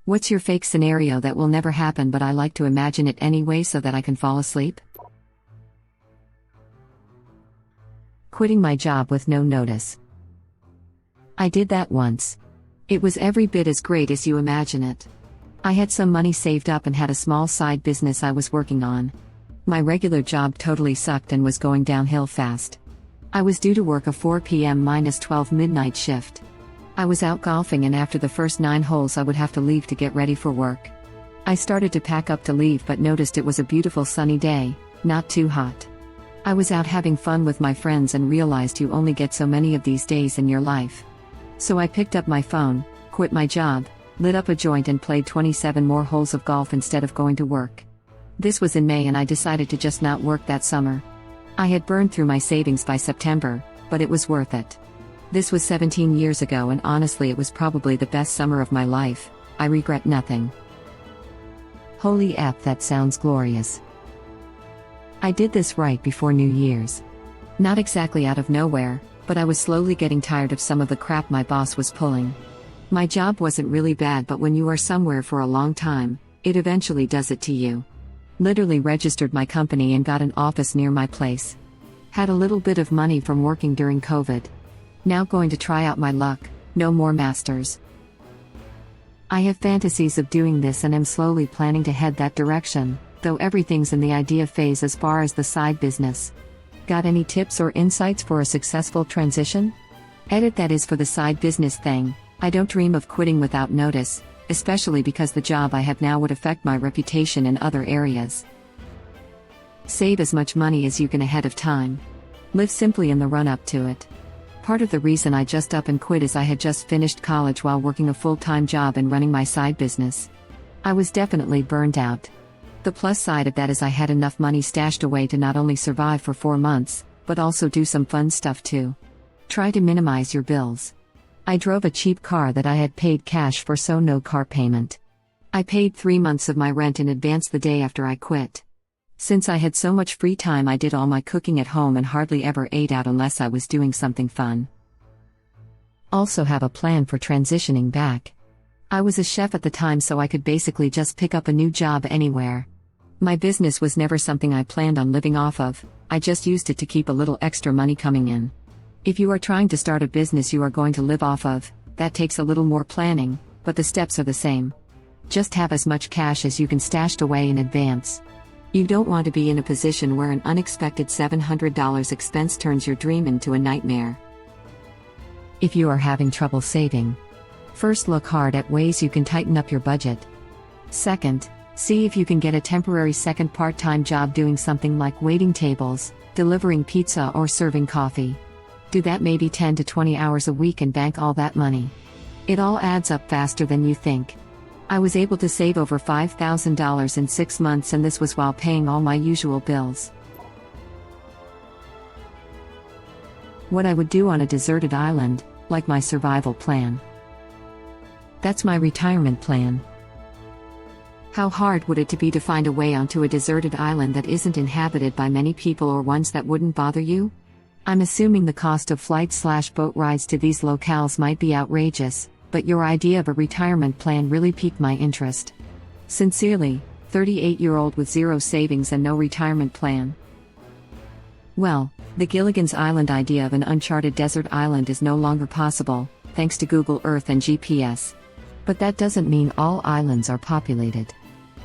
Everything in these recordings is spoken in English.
What's your fake scenario that will never happen but I like to imagine it anyway so that I can fall asleep? Quitting my job with no notice. I did that once. It was every bit as great as you imagine it. I had some money saved up and had a small side business I was working on. My regular job totally sucked and was going downhill fast. I was due to work a 4 p.m.-12 midnight shift. I was out golfing and after the first 9 holes I would have to leave to get ready for work. I started to pack up to leave but noticed it was a beautiful sunny day, not too hot. I was out having fun with my friends and realized you only get so many of these days in your life. So I picked up my phone, quit my job, lit up a joint and played 27 more holes of golf instead of going to work. This was in May and I decided to just not work that summer. I had burned through my savings by September, but it was worth it. This was 17 years ago and honestly it was probably the best summer of my life. I regret nothing. Holy F, that sounds glorious. I did this right before New Year's. Not exactly out of nowhere, but I was slowly getting tired of some of the crap my boss was pulling. My job wasn't really bad, but when you are somewhere for a long time, it eventually does it to you. Literally registered my company and got an office near my place. Had a little bit of money from working during COVID. Now going to try out my luck, no more masters. I have fantasies of doing this and am slowly planning to head that direction, though everything's in the idea phase as far as the side business. Got any tips or insights for a successful transition? Edit, that is for the side business thing. I don't dream of quitting without notice, especially because the job I have now would affect my reputation in other areas. Save as much money as you can ahead of time. Live simply in the run-up to it. Part of the reason I just up and quit is I had just finished college while working a full-time job and running my side business. I was definitely burned out. The plus side of that is I had enough money stashed away to not only survive for 4 months, but also do some fun stuff too. Try to minimize your bills. I drove a cheap car that I had paid cash for, so no car payment. I paid 3 months of my rent in advance the day after I quit. Since I had so much free time, I did all my cooking at home and hardly ever ate out unless I was doing something fun. Also have a plan for transitioning back. I was a chef at the time, so I could basically just pick up a new job anywhere. My business was never something I planned on living off of, I just used it to keep a little extra money coming in. If you are trying to start a business you are going to live off of, that takes a little more planning, but the steps are the same. Just have as much cash as you can stashed away in advance. You don't want to be in a position where an unexpected $700 expense turns your dream into a nightmare. If you are having trouble saving, first look hard at ways you can tighten up your budget. Second, see if you can get a temporary second part-time job doing something like waiting tables, delivering pizza or serving coffee. Do that maybe 10 to 20 hours a week and bank all that money. It all adds up faster than you think. I was able to save over $5,000 in 6 months, and this was while paying all my usual bills. What I would do on a deserted island, like my survival plan. That's my retirement plan. How hard would it be to find a way onto a deserted island that isn't inhabited by many people or ones that wouldn't bother you? I'm assuming the cost of flight/boat rides to these locales might be outrageous, but your idea of a retirement plan really piqued my interest. Sincerely, 38-year-old with zero savings and no retirement plan. Well, the Gilligan's Island idea of an uncharted desert island is no longer possible, thanks to Google Earth and GPS. But that doesn't mean all islands are populated.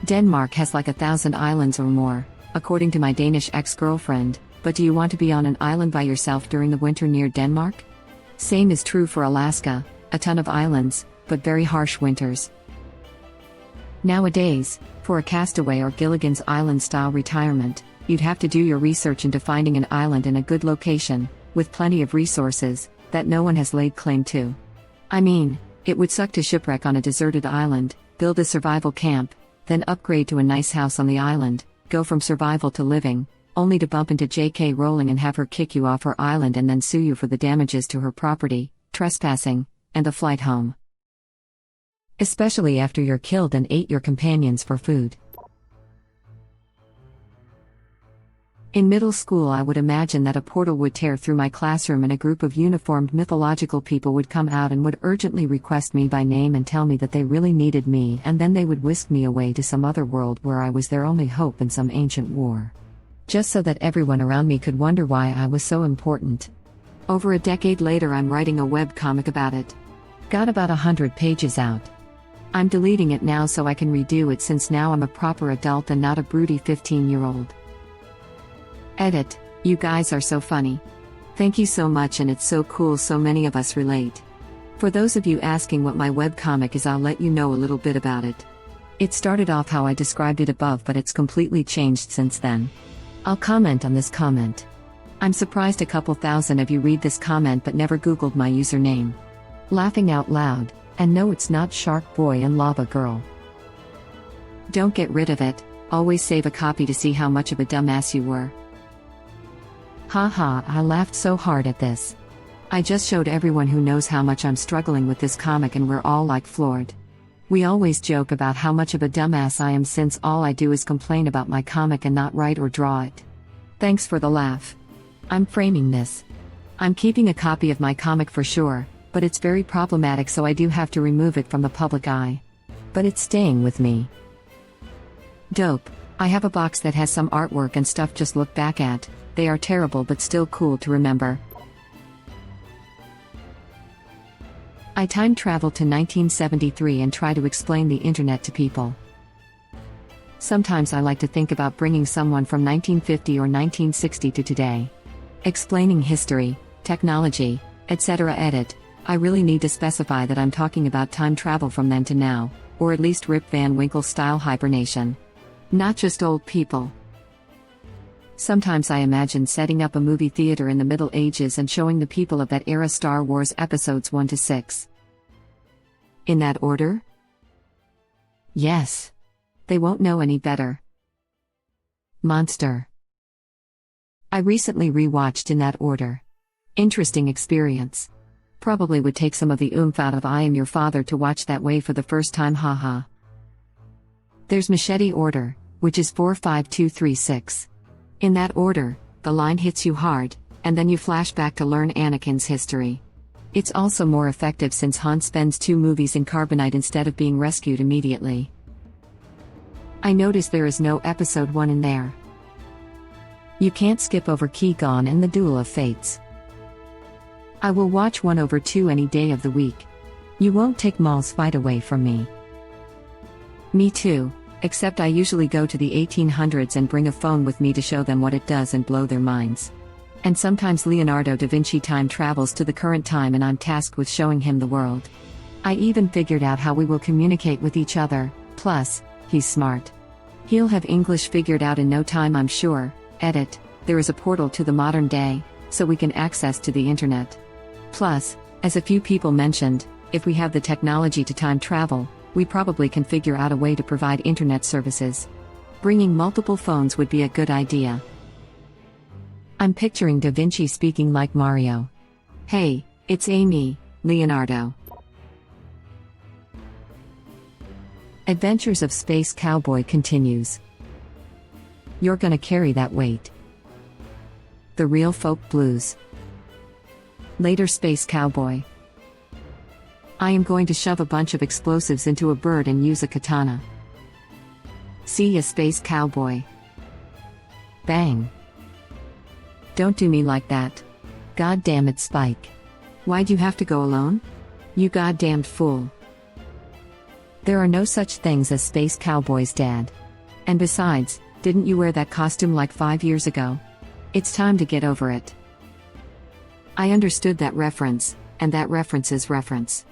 Denmark has like 1,000 islands or more, according to my Danish ex-girlfriend. But do you want to be on an island by yourself during the winter near Denmark? Same is true for Alaska, a ton of islands, but very harsh winters. Nowadays, for a castaway or Gilligan's Island-style retirement, you'd have to do your research into finding an island in a good location, with plenty of resources, that no one has laid claim to. I mean, it would suck to shipwreck on a deserted island, build a survival camp, then upgrade to a nice house on the island, go from survival to living, only to bump into J.K. Rowling and have her kick you off her island and then sue you for the damages to her property, trespassing, and the flight home. Especially after you're killed and ate your companions for food. In middle school, I would imagine that a portal would tear through my classroom and a group of uniformed mythological people would come out and would urgently request me by name and tell me that they really needed me, and then they would whisk me away to some other world where I was their only hope in some ancient war. Just so that everyone around me could wonder why I was so important. Over a decade later, I'm writing a webcomic about it. Got about 100 pages out. I'm deleting it now so I can redo it, since now I'm a proper adult and not a broody 15-year-old. Edit, you guys are so funny. Thank you so much, and it's so cool so many of us relate. For those of you asking what my webcomic is, I'll let you know a little bit about it. It started off how I described it above, but it's completely changed since then. I'll comment on this comment. I'm surprised a couple thousand of you read this comment but never Googled my username. Laughing out loud, and no, it's not Shark Boy and Lava Girl. Don't get rid of it, always save a copy to see how much of a dumbass you were. Haha, I laughed so hard at this. I just showed everyone who knows how much I'm struggling with this comic, and we're all like floored. We always joke about how much of a dumbass I am, since all I do is complain about my comic and not write or draw it. Thanks for the laugh. I'm framing this. I'm keeping a copy of my comic for sure, but it's very problematic, so I do have to remove it from the public eye. But it's staying with me. Dope. I have a box that has some artwork and stuff, just look back at. They are terrible but still cool to remember. I time travel to 1973 and try to explain the internet to people. Sometimes I like to think about bringing someone from 1950 or 1960 to today. Explaining history, technology, etc. Edit, I really need to specify that I'm talking about time travel from then to now, or at least Rip Van Winkle style hibernation. Not just old people. Sometimes I imagine setting up a movie theater in the Middle Ages and showing the people of that era Star Wars episodes 1 to 6. In that order? Yes. They won't know any better. Monster. I recently rewatched in that order. Interesting experience. Probably would take some of the oomph out of I Am Your Father to watch that way for the first time, haha. There's Machete Order, which is 4, 5, 2, 3, 6. In that order, the line hits you hard, and then you flash back to learn Anakin's history. It's also more effective since Han spends 2 movies in carbonite instead of being rescued immediately. I notice there is no episode 1 in there. You can't skip over Qui-Gon and the Duel of Fates. I will watch 1/2 any day of the week. You won't take Maul's fight away from me. Me too. Except I usually go to the 1800s and bring a phone with me to show them what it does and blow their minds. And sometimes Leonardo da Vinci time travels to the current time and I'm tasked with showing him the world. I even figured out how we will communicate with each other, plus, he's smart. He'll have English figured out in no time, I'm sure. Edit, there is a portal to the modern day, so we can access to the internet. Plus, as a few people mentioned, if we have the technology to time travel, we probably can figure out a way to provide internet services. Bringing multiple phones would be a good idea. I'm picturing Da Vinci speaking like Mario. Hey, it's Amy, Leonardo. Adventures of Space Cowboy continues. You're gonna carry that weight. The Real Folk Blues. Later Space Cowboy. I am going to shove a bunch of explosives into a bird and use a katana. See ya, Space Cowboy. Bang. Don't do me like that. God damn it, Spike. Why'd you have to go alone? You goddamned fool. There are no such things as Space Cowboys, Dad. And besides, didn't you wear that costume like 5 years ago? It's time to get over it. I understood that reference, and that reference is reference.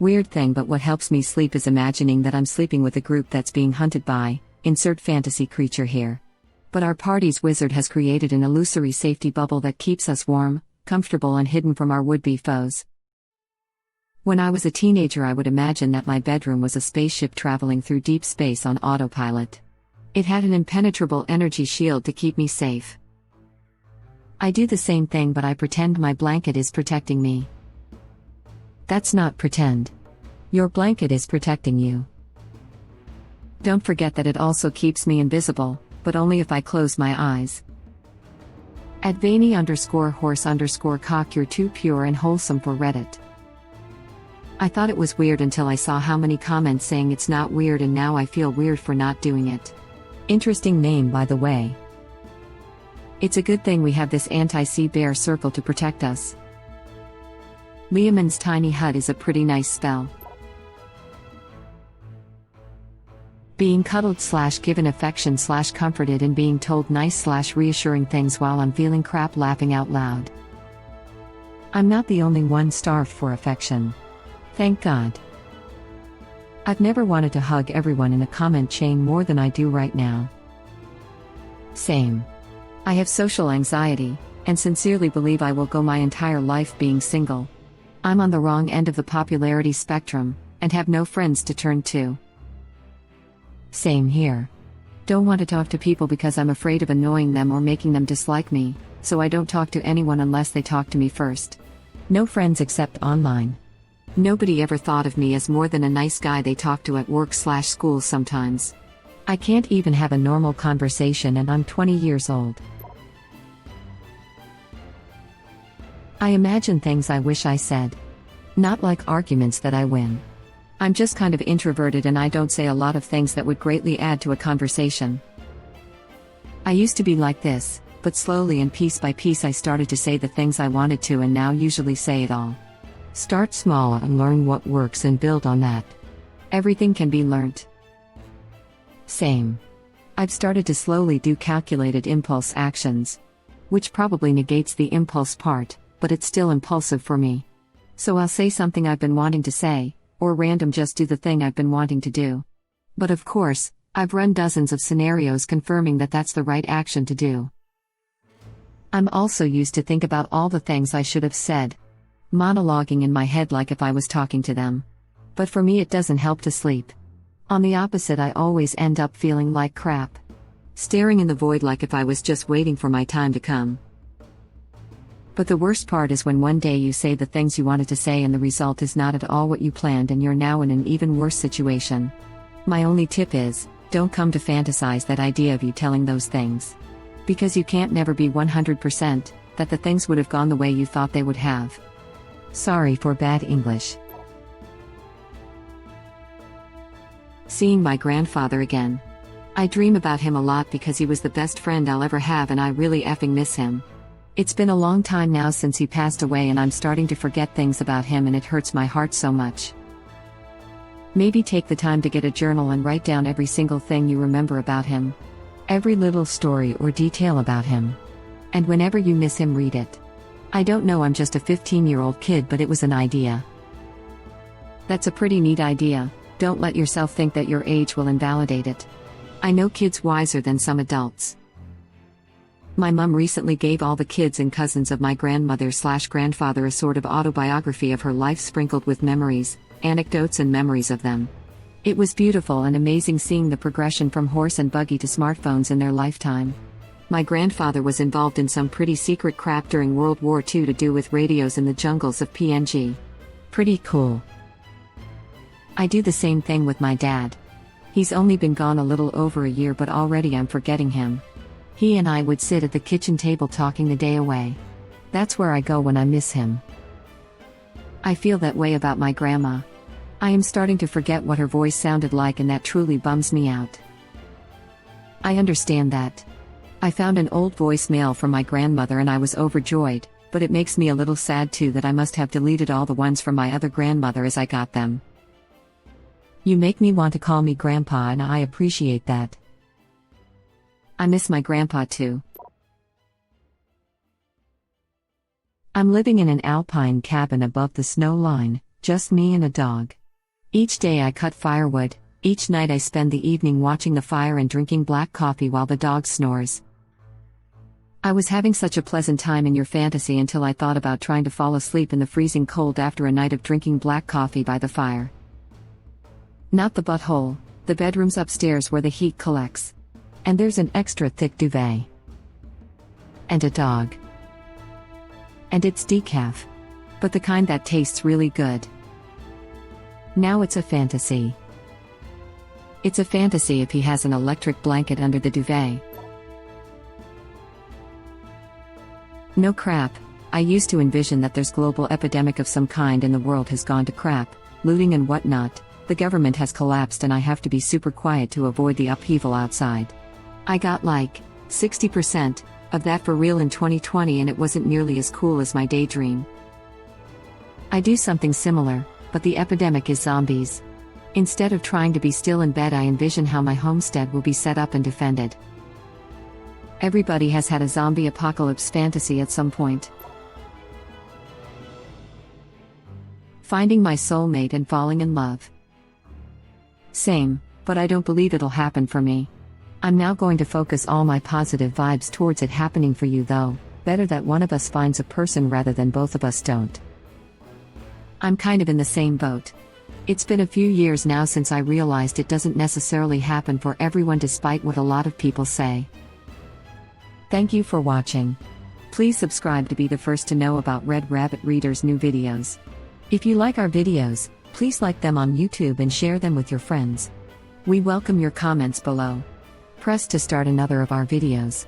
Weird thing, but what helps me sleep is imagining that I'm sleeping with a group that's being hunted by, insert fantasy creature here. But our party's wizard has created an illusory safety bubble that keeps us warm, comfortable and hidden from our would-be foes. When I was a teenager, I would imagine that my bedroom was a spaceship traveling through deep space on autopilot. It had an impenetrable energy shield to keep me safe. I do the same thing, but I pretend my blanket is protecting me. That's not pretend. Your blanket is protecting you. Don't forget that it also keeps me invisible, but only if I close my eyes. At Vaney_horse_cock, you're too pure and wholesome for Reddit. I thought it was weird until I saw how many comments saying it's not weird, and now I feel weird for not doing it. Interesting name, by the way. It's a good thing we have this anti-sea bear circle to protect us. Liamon's tiny hut is a pretty nice spell. Being cuddled/given affection/comforted and being told nice/reassuring things while I'm feeling crap, laughing out loud. I'm not the only one starved for affection. Thank God. I've never wanted to hug everyone in a comment chain more than I do right now. Same. I have social anxiety, and sincerely believe I will go my entire life being single. I'm on the wrong end of the popularity spectrum, and have no friends to turn to. Same here. Don't want to talk to people because I'm afraid of annoying them or making them dislike me, so I don't talk to anyone unless they talk to me first. No friends except online. Nobody ever thought of me as more than a nice guy they talk to at work/school sometimes. I can't even have a normal conversation, and I'm 20 years old. I imagine things I wish I said. Not like arguments that I win. I'm just kind of introverted, and I don't say a lot of things that would greatly add to a conversation. I used to be like this, but slowly and piece by piece I started to say the things I wanted to, and now usually say it all. Start small and learn what works and build on that. Everything can be learnt. Same. I've started to slowly do calculated impulse actions. Which probably negates the impulse part, but it's still impulsive for me. So I'll say something I've been wanting to say, or random just do the thing I've been wanting to do. But of course, I've run dozens of scenarios confirming that that's the right action to do. I'm also used to think about all the things I should have said. Monologuing in my head like if I was talking to them. But for me it doesn't help to sleep. On the opposite, I always end up feeling like crap. Staring in the void like if I was just waiting for my time to come. But the worst part is when one day you say the things you wanted to say and the result is not at all what you planned, and you're now in an even worse situation. My only tip is, don't come to fantasize that idea of you telling those things. Because you can't never be 100% that the things would have gone the way you thought they would have. Sorry for bad English. Seeing my grandfather again. I dream about him a lot because he was the best friend I'll ever have, and I really effing miss him. It's been a long time now since he passed away, and I'm starting to forget things about him, and it hurts my heart so much. Maybe take the time to get a journal and write down every single thing you remember about him. Every little story or detail about him. And whenever you miss him, read it. I don't know, I'm just a 15-year-old kid, but it was an idea. That's a pretty neat idea. Don't let yourself think that your age will invalidate it. I know kids wiser than some adults. My mum recently gave all the kids and cousins of my grandmother/grandfather a sort of autobiography of her life, sprinkled with memories, anecdotes and memories of them. It was beautiful and amazing seeing the progression from horse and buggy to smartphones in their lifetime. My grandfather was involved in some pretty secret crap during World War II to do with radios in the jungles of PNG. Pretty cool. I do the same thing with my dad. He's only been gone a little over a year, but already I'm forgetting him. He and I would sit at the kitchen table talking the day away. That's where I go when I miss him. I feel that way about my grandma. I am starting to forget what her voice sounded like, and that truly bums me out. I understand that. I found an old voicemail from my grandmother and I was overjoyed, but it makes me a little sad too that I must have deleted all the ones from my other grandmother as I got them. You make me want to call me grandpa, and I appreciate that. I miss my grandpa too. I'm living in an alpine cabin above the snow line, just me and a dog. Each day I cut firewood, each night I spend the evening watching the fire and drinking black coffee while the dog snores. I was having such a pleasant time in your fantasy until I thought about trying to fall asleep in the freezing cold after a night of drinking black coffee by the fire. Not the butthole, the bedroom's upstairs where the heat collects. And there's an extra thick duvet. And a dog. And it's decaf. But the kind that tastes really good. Now it's a fantasy. It's a fantasy if he has an electric blanket under the duvet. No crap. I used to envision that there's global epidemic of some kind and the world has gone to crap, looting and whatnot, the government has collapsed and I have to be super quiet to avoid the upheaval outside. I got like 60% of that for real in 2020 and it wasn't nearly as cool as my daydream. I do something similar, but the epidemic is zombies. Instead of trying to be still in bed, I envision how my homestead will be set up and defended. Everybody has had a zombie apocalypse fantasy at some point. Finding my soulmate and falling in love. Same, but I don't believe it'll happen for me. I'm now going to focus all my positive vibes towards it happening for you though. Better that one of us finds a person rather than both of us don't. I'm kind of in the same boat. It's been a few years now since I realized it doesn't necessarily happen for everyone despite what a lot of people say. Thank you for watching. Please subscribe to be the first to know about Red Rabbit Reader's new videos. If you like our videos, please like them on YouTube and share them with your friends. We welcome your comments below. Press to start another of our videos.